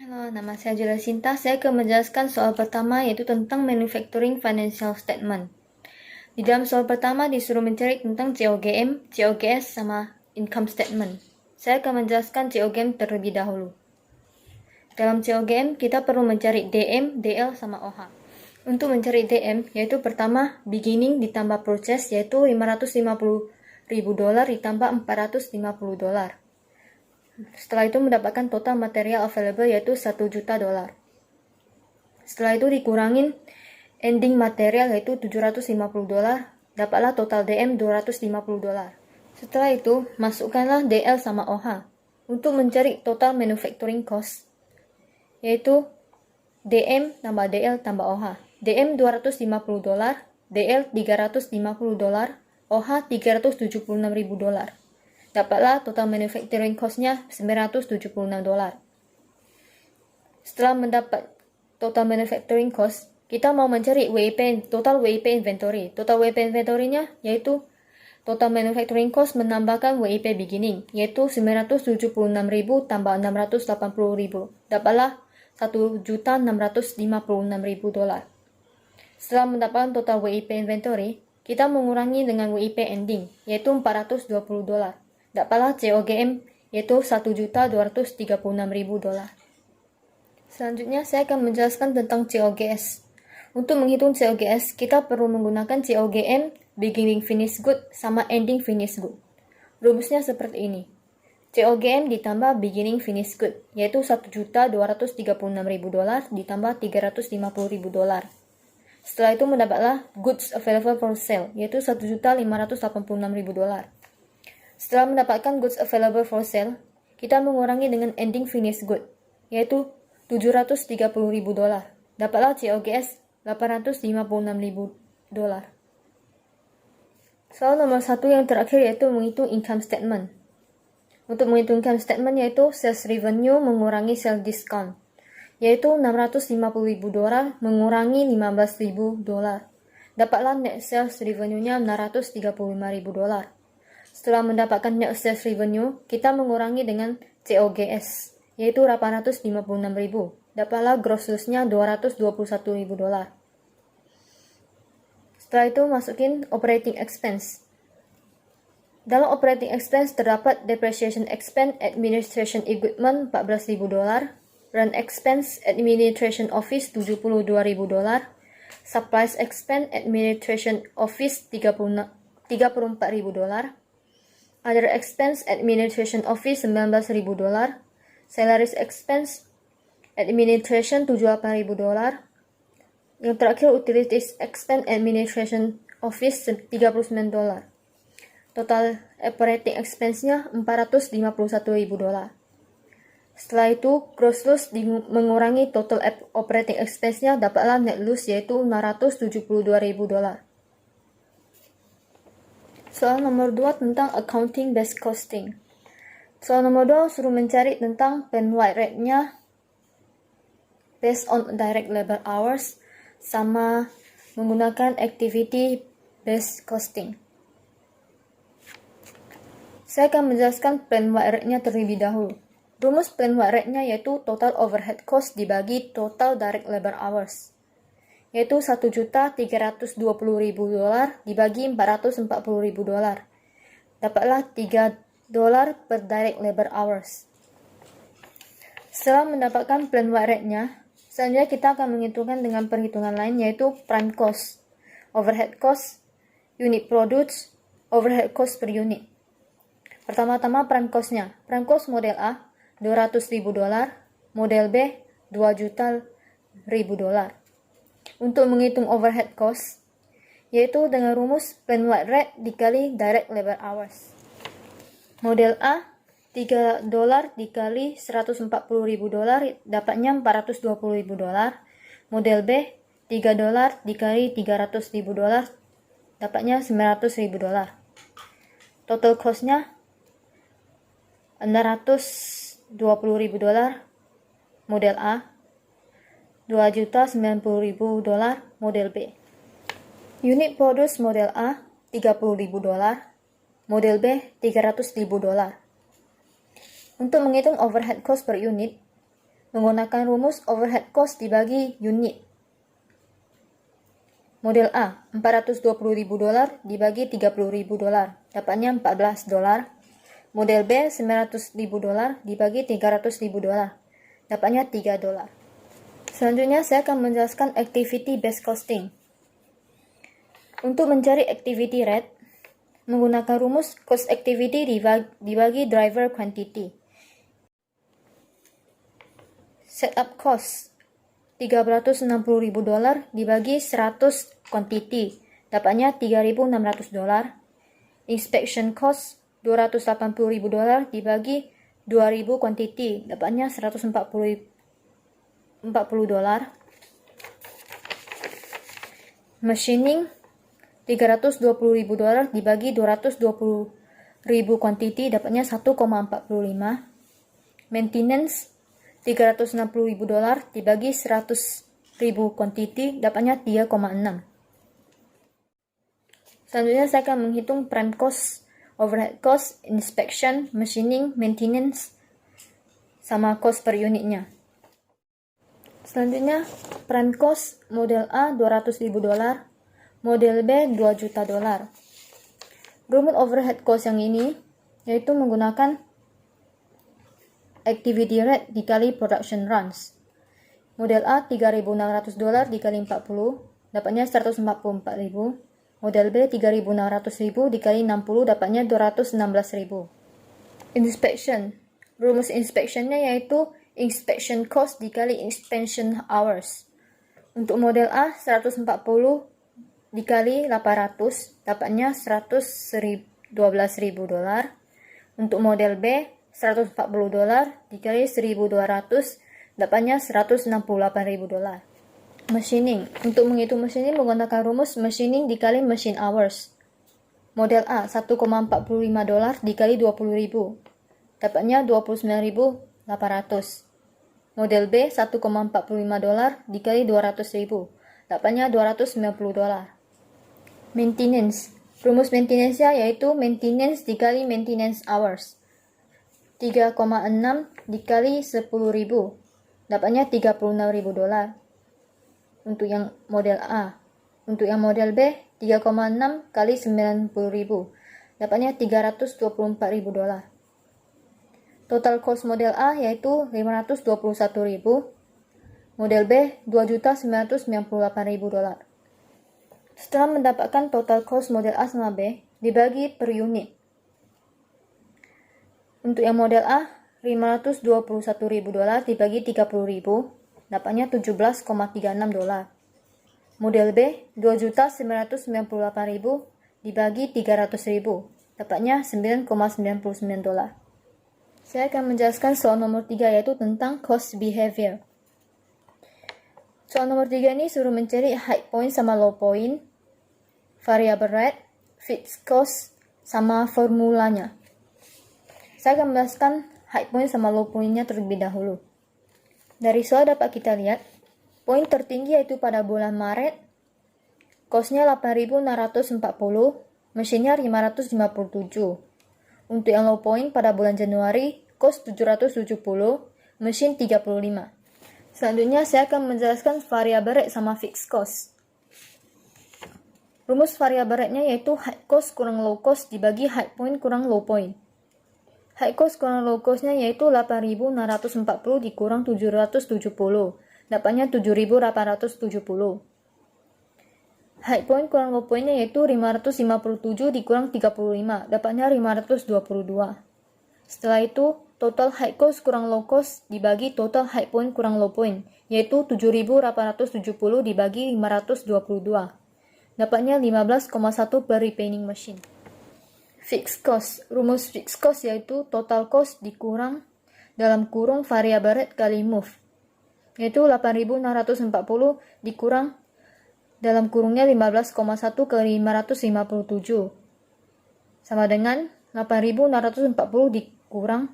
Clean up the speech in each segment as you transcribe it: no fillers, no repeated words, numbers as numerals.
Halo, nama saya Julia Sinta. Saya akan menjelaskan soal pertama yaitu tentang Manufacturing Financial Statement. Di dalam soal pertama disuruh mencari tentang COGM, COGS, sama Income Statement. Saya akan menjelaskan COGM terlebih dahulu. Dalam COGM, kita perlu mencari DM, DL, sama OH. Untuk mencari DM, yaitu pertama beginning ditambah purchase, yaitu $550.000 ditambah $450. Setelah itu mendapatkan total material available yaitu $1 juta. Setelah itu dikurangin ending material yaitu $750, dapatlah total DM $250. Setelah itu, masukkanlah DL sama OH untuk mencari total manufacturing cost, yaitu DM tambah DL tambah OH. DM $250, DL $350, OH $376.000. Dapatlah total manufacturing cost-nya $976. Setelah mendapat total manufacturing cost, kita mau mencari total WIP inventory. Total WIP inventory-nya yaitu total manufacturing cost menambahkan WIP beginning, yaitu $976.000 tambah $680.000. Dapatlah $1.656.000. Setelah mendapatkan total WIP inventory, kita mengurangi dengan WIP ending, yaitu $420. Dapatlah COGM, yaitu $1.236.000. Selanjutnya, saya akan menjelaskan tentang COGS. Untuk menghitung COGS, kita perlu menggunakan COGM, beginning finished good, sama ending finished good. Rumusnya seperti ini. COGM ditambah beginning finished good, yaitu $1.236.000 ditambah $350.000. Setelah itu mendapatlah goods available for sale, yaitu $1.586.000. Setelah mendapatkan goods available for sale, kita mengurangi dengan ending finished good, yaitu $730.000. Dapatlah COGS $856.000. Soal nomor 1 yang terakhir yaitu menghitung income statement. Untuk menghitung income statement yaitu sales revenue mengurangi sales discount, yaitu $650.000 mengurangi $15.000. Dapatlah net sales revenue-nya $635.000. Setelah mendapatkan net sales revenue, kita mengurangi dengan COGS, yaitu $856.000. Dapatlah gross loss-nya $221.000. Setelah itu masukin operating expense. Dalam operating expense terdapat depreciation expense administration equipment $14.000, rent expense administration office $72.000, supplies expense administration office $34.000, other expense administration office $19.000, salaries expense administration $78.000, yang terakhir utilities expense administration office $39. Total operating expense-nya $451.000. Setelah itu, gross loss mengurangi total operating expense-nya dapatlah net loss yaitu $672.000. Soal nomor 2 tentang accounting based costing. Soal nomor 2 suruh mencari tentang plan-wide rate-nya based on direct labor hours sama menggunakan activity based costing. Saya akan menjelaskan plan-wide rate-nya terlebih dahulu. Rumus plan-wide rate-nya yaitu total overhead cost dibagi total direct labor hours, yaitu $1.320.000 dibagi $440.000. Dapatlah $3 per direct labor hours. Setelah mendapatkan plan-wide rate-nya, selanjutnya kita akan menghitungkan dengan perhitungan lain yaitu prime cost, overhead cost, unit produced, overhead cost per unit. Pertama-tama prime cost-nya. Prime cost model A $200.000, model B $2.000.000. Untuk menghitung overhead cost, yaitu dengan rumus plan-wide rate dikali direct labor hours. Model A $3 dikali $140.000 dapatnya $420.000. Model B $3 dikali $300.000 dapatnya $900.000. Total cost-nya $620.000 model A, $2.090.000 model B. Unit produce model A $30.000, model B $300.000. Untuk menghitung overhead cost per unit, menggunakan rumus overhead cost dibagi unit. Model A, $420.000 dibagi $30.000, dapatnya $14. Model B, $900.000 dibagi $300.000, dapatnya $3. Selanjutnya saya akan menjelaskan activity based costing. Untuk mencari activity rate, menggunakan rumus cost activity dibagi driver quantity. Setup cost $360.000 dibagi 100 quantity, dapatnya $3.600. Inspection cost $280.000 dibagi 2.000 quantity, dapatnya $140. Machining $320.000 dibagi 220.000 quantity, dapatnya 1,45. Maintenance $360.000 dibagi 100.000 quantity, dapatnya 3,6. Selanjutnya saya akan menghitung prime cost, overhead cost, inspection, machining, maintenance, sama cost per unitnya. Selanjutnya, prime cost model A $200.000, model B $2 juta. Rumus overhead cost yang ini yaitu menggunakan activity rate dikali production runs. Model A $3.600 dikali 40, dapatnya 144.000. Model B $3.600 dikali 60, dapatnya 216.000. Inspection. Rumus inspectionnya yaitu inspection cost dikali inspection hours. Untuk model A 140 dikali 800, dapatnya $112.000. Untuk model B $140 dikali 1.200, dapatnya $168.000. Machining. Untuk menghitung machining menggunakan rumus machining dikali machine hours. Model A $1,45 dikali 20.000, dapatnya $29.800. Model B $1,45 dikali 200.000, dapatnya $290. Maintenance. Rumus maintenance-nya yaitu maintenance dikali maintenance hours. 3,6 dikali 10.000, dapatnya $36.000 untuk yang model A. Untuk yang model B 3,6 kali 90.000, dapatnya $324.000. Total cost model A yaitu $521.000, model B $2.998.000. Setelah mendapatkan total cost model A sama B dibagi per unit. Untuk yang model A, $521.000 dibagi 30.000, dapatnya $17,36. Model B, $2.998.000 dibagi 300.000, dapatnya $9,99. Saya akan menjelaskan soal nomor 3 yaitu tentang cost behavior. Soal nomor 3 ini suruh mencari high point sama low point, variable rate, fixed cost, sama formulanya. Saya akan menjelaskan high point sama low point-nya terlebih dahulu. Dari soal dapat kita lihat, poin tertinggi yaitu pada bulan Maret, cost-nya 8.640, mesinnya 557. Untuk yang low point pada bulan Januari, cost 770, mesin 35. Selanjutnya saya akan menjelaskan variable rate sama fixed cost. Rumus variable rate-nya yaitu high cost kurang low cost dibagi high point kurang low point. High cost kurang low cost-nya yaitu 8.640 dikurang 770, dapatnya 7.870. High point kurang low point-nya yaitu 557 dikurang 35, dapatnya 522. Setelah itu, total high cost kurang low cost dibagi total high point kurang low point, yaitu 7.870 dibagi 522. Dapatnya 15,1 per repairing machine. Fixed cost. Rumus fixed cost yaitu total cost dikurang dalam kurung variable rate kali move, yaitu 8.640 dikurang dalam kurungnya 15,1 kali 557, sama dengan 8.640 dikurang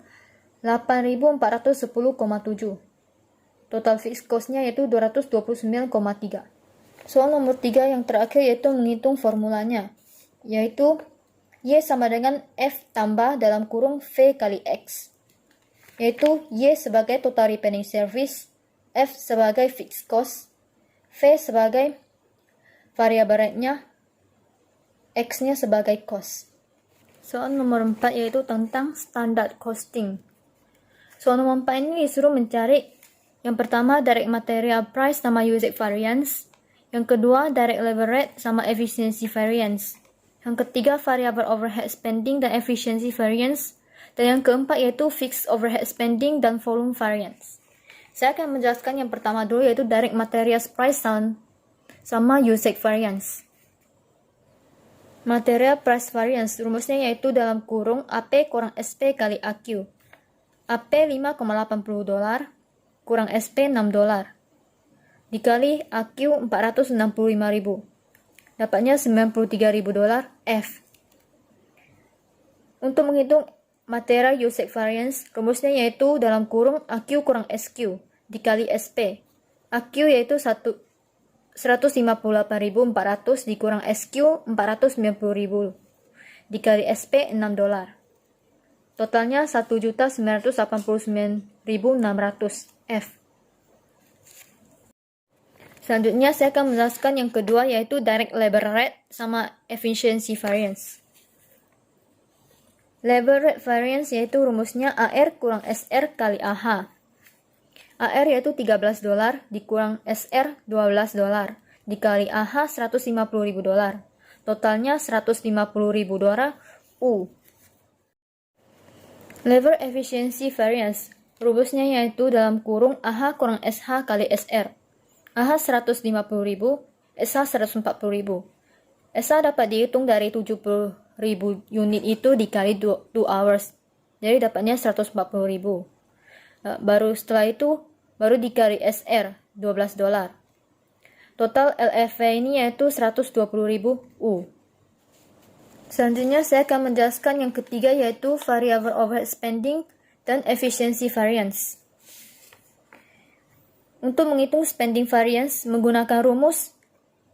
8.410,7. Total fixed cost-nya yaitu 229,3. Soal nomor 3 yang terakhir yaitu menghitung formulanya, yaitu Y sama dengan F tambah dalam kurung V kali X. yaitu Y sebagai total remaining service, F sebagai fixed cost, V sebagai variable rate-nya, X-nya sebagai cost. Soal nomor 4 yaitu tentang standard costing. Soal nomor 4 ini disuruh mencari yang pertama direct material price sama usage variance, yang kedua direct labor rate sama efficiency variance, yang ketiga variable overhead spending dan efficiency variance, dan yang keempat yaitu fixed overhead spending dan volume variance. Saya akan menjelaskan yang pertama dulu yaitu direct materials price sama usage variance. Material price variance rumusnya yaitu dalam kurung AP kurang SP kali AQ. AP 5,80 dolar kurang SP 6 dolar dikali AQ 465.000. Dapatnya 93.000 dolar F. Untuk menghitung material usage variance, rumusnya yaitu dalam kurung AQ kurang SQ dikali SP. AQ yaitu 158.400 dikurang SQ 490.000 dikali SP 6 dolar. Totalnya 1.989.600 F. Selanjutnya saya akan menjelaskan yang kedua yaitu direct labor rate sama efficiency variance. Labor rate variance yaitu rumusnya AR kurang SR kali AH. AR yaitu 13 dolar dikurang SR 12 dolar dikali AH 150.000 dolar. Totalnya 150.000 dolar U. Labor efficiency variance rumusnya yaitu dalam kurung AH kurang SH kali SR. AH 150.000, SH 140.000. SH dapat dihitung dari 70.000 unit itu dikali 2 hours. Jadi dapatnya 140.000. Baru setelah itu baru dikali SR 12 dolar. Total LFV ini yaitu 120.000 U. Selanjutnya saya akan menjelaskan yang ketiga yaitu variable overhead spending dan efficiency variance. Untuk menghitung spending variance menggunakan rumus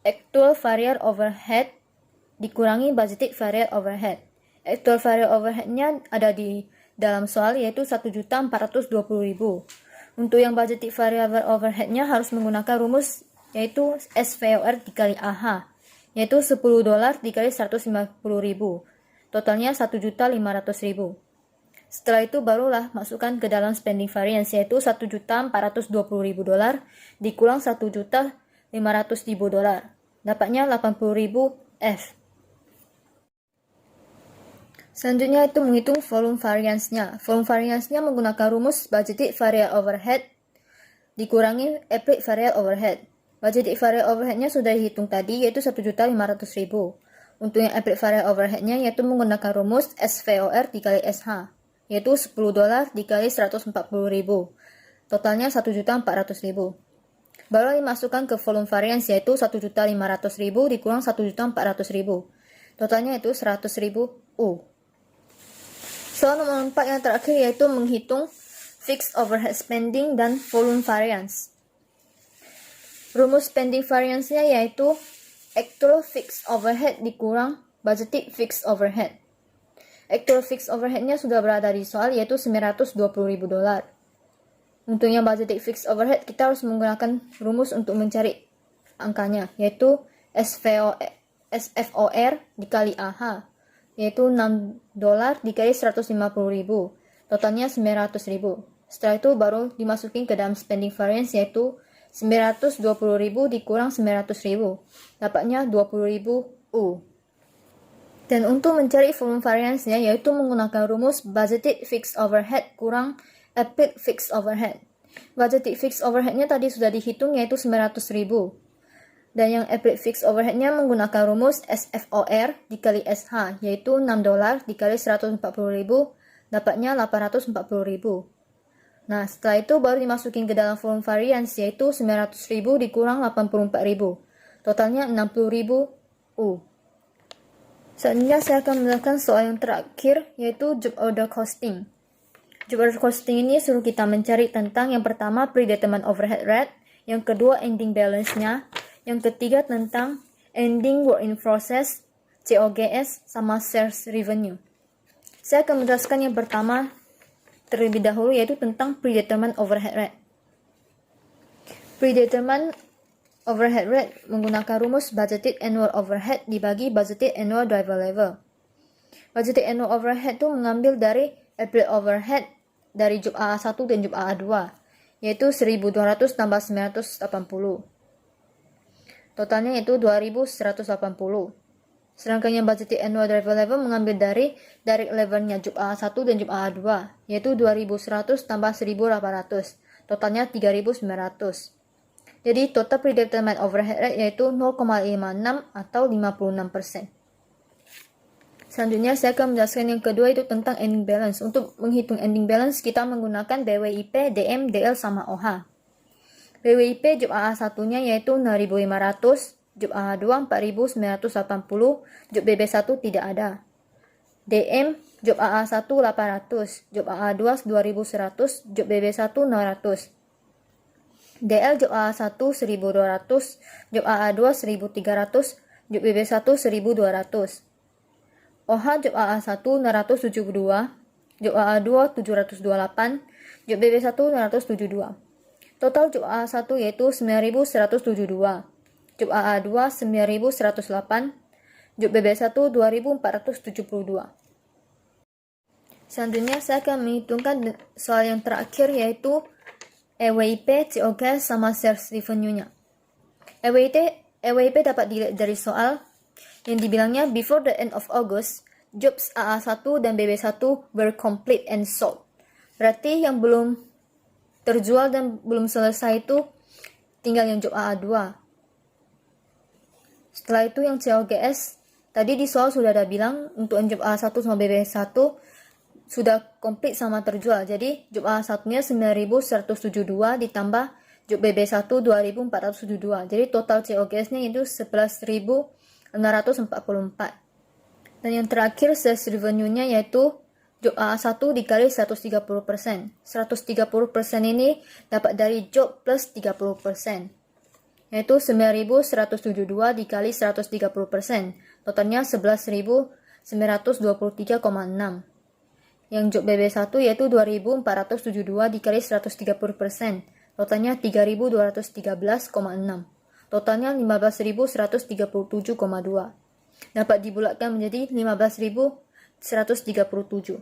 actual variable overhead dikurangi budgeted variable overhead. Actual variable overhead-nya ada di dalam soal yaitu 1.420.000. Untuk yang budgeted variable overhead-nya harus menggunakan rumus yaitu SVOR dikali AH, yaitu 10 dolar dikali 150.000. Totalnya 1.500.000. Setelah itu barulah masukkan ke dalam spending variance yaitu 1.420.000 dolar dikurang 1.500.000 dolar. Dapatnya 80.000 F. Selanjutnya itu menghitung volume variance-nya. Volume variance-nya menggunakan rumus budgeted variable overhead dikurangi applied variable overhead. Budgeted variable overhead-nya sudah dihitung tadi yaitu 1.500.000. Untuk yang applied variable overhead-nya yaitu menggunakan rumus SVOR dikali SH. Yaitu 10 dolar dikali 140.000. Totalnya 1.400.000. Baru dimasukkan ke volume variance yaitu 1.500.000 dikurang 1.400.000. Totalnya itu 100.000 U. Soal nomor 4 yang terakhir yaitu menghitung fixed overhead spending dan volume variance. Rumus spending variance-nya yaitu actual fixed overhead dikurang budgeted fixed overhead. Actual fixed overhead-nya sudah berada di soal yaitu 920.000 dolar. Untuk yang budgeted fixed overhead kita harus menggunakan rumus untuk mencari angkanya yaitu SFOR dikali AH yaitu 6 dolar dikali 150.000. Totalnya 900.000. Setelah itu baru dimasukin ke dalam spending variance yaitu 920.000 dikurang 900.000. Dapatnya 20.000 U. Dan untuk mencari volume variance-nya yaitu menggunakan rumus budgeted fixed overhead kurang applied fixed overhead. Budgeted fixed overhead-nya tadi sudah dihitung yaitu 900.000. Dan yang applied fixed overhead-nya menggunakan rumus SFOR dikali SH yaitu 6 dolar dikali 140.000 dapatnya 840.000. Nah, setelah itu baru dimasukin ke dalam volume variance yaitu 900.000 dikurang 84.000. Totalnya 60.000 U. Selanjutnya saya akan menjelaskan soal yang terakhir yaitu job order costing. Job order costing ini suruh kita mencari tentang yang pertama predetermined overhead rate, yang kedua ending balance-nya, yang ketiga tentang ending work in process, COGS, sama sales revenue. Saya akan menjelaskan yang pertama terlebih dahulu, yaitu tentang predetermined overhead rate. Predetermined overhead rate menggunakan rumus budgeted annual overhead dibagi budgeted annual driver level. Budgeted annual overhead itu mengambil dari April overhead dari job AA1 dan job AA2, yaitu 1.200 tambah 980. Totalnya yaitu 2.180. Sedangkan yang budgeted annual driver level mengambil dari direct levelnya job AA1 dan job AA2, yaitu 2.100 tambah 1.800. Totalnya 3.900. Jadi total predetermined overhead rate yaitu 0,56 atau 56%. Selanjutnya saya akan menjelaskan yang kedua, itu tentang ending balance. Untuk menghitung ending balance kita menggunakan BWIP, DM, DL, sama OH. BWIP job AA1-nya yaitu 6.500, job AA2 4.980, job BB1 tidak ada. DM job AA1 800, job AA2 2.100, job BB1 600. DL job AA1 1.200, job AA2 1.300, job BB1 1.200. OH job AA1 672, job AA2 728, job BB1 672. Total job AA1 yaitu 9.172, job AA2 9.108, job BB1 2.472. Selanjutnya saya akan menghitungkan soal yang terakhir, yaitu EWIP, COGS, sama sales revenue-nya. EWIP dapat dilihat dari soal yang dibilangnya before the end of August, jobs AA1 dan BB1 were complete and sold. Berarti yang belum terjual dan belum selesai itu tinggal yang job AA2. Setelah itu yang COGS, tadi di soal sudah ada bilang untuk job AA1 sama BB1 sudah komplit sama terjual. Jadi job AA1-nya 9.172 ditambah job BB1 2.472. Jadi total COGS-nya itu 11.644. Dan yang terakhir sales revenue-nya yaitu job AA1 dikali 130%. 130% ini dapat dari job plus 30%. Yaitu 9.172 dikali 130%. Totalnya 11.923,6. Yang job BB1 yaitu 2.472 dikali 130%. Totalnya 3.213,6. Totalnya 15.137,2. Dapat dibulatkan menjadi 15.137.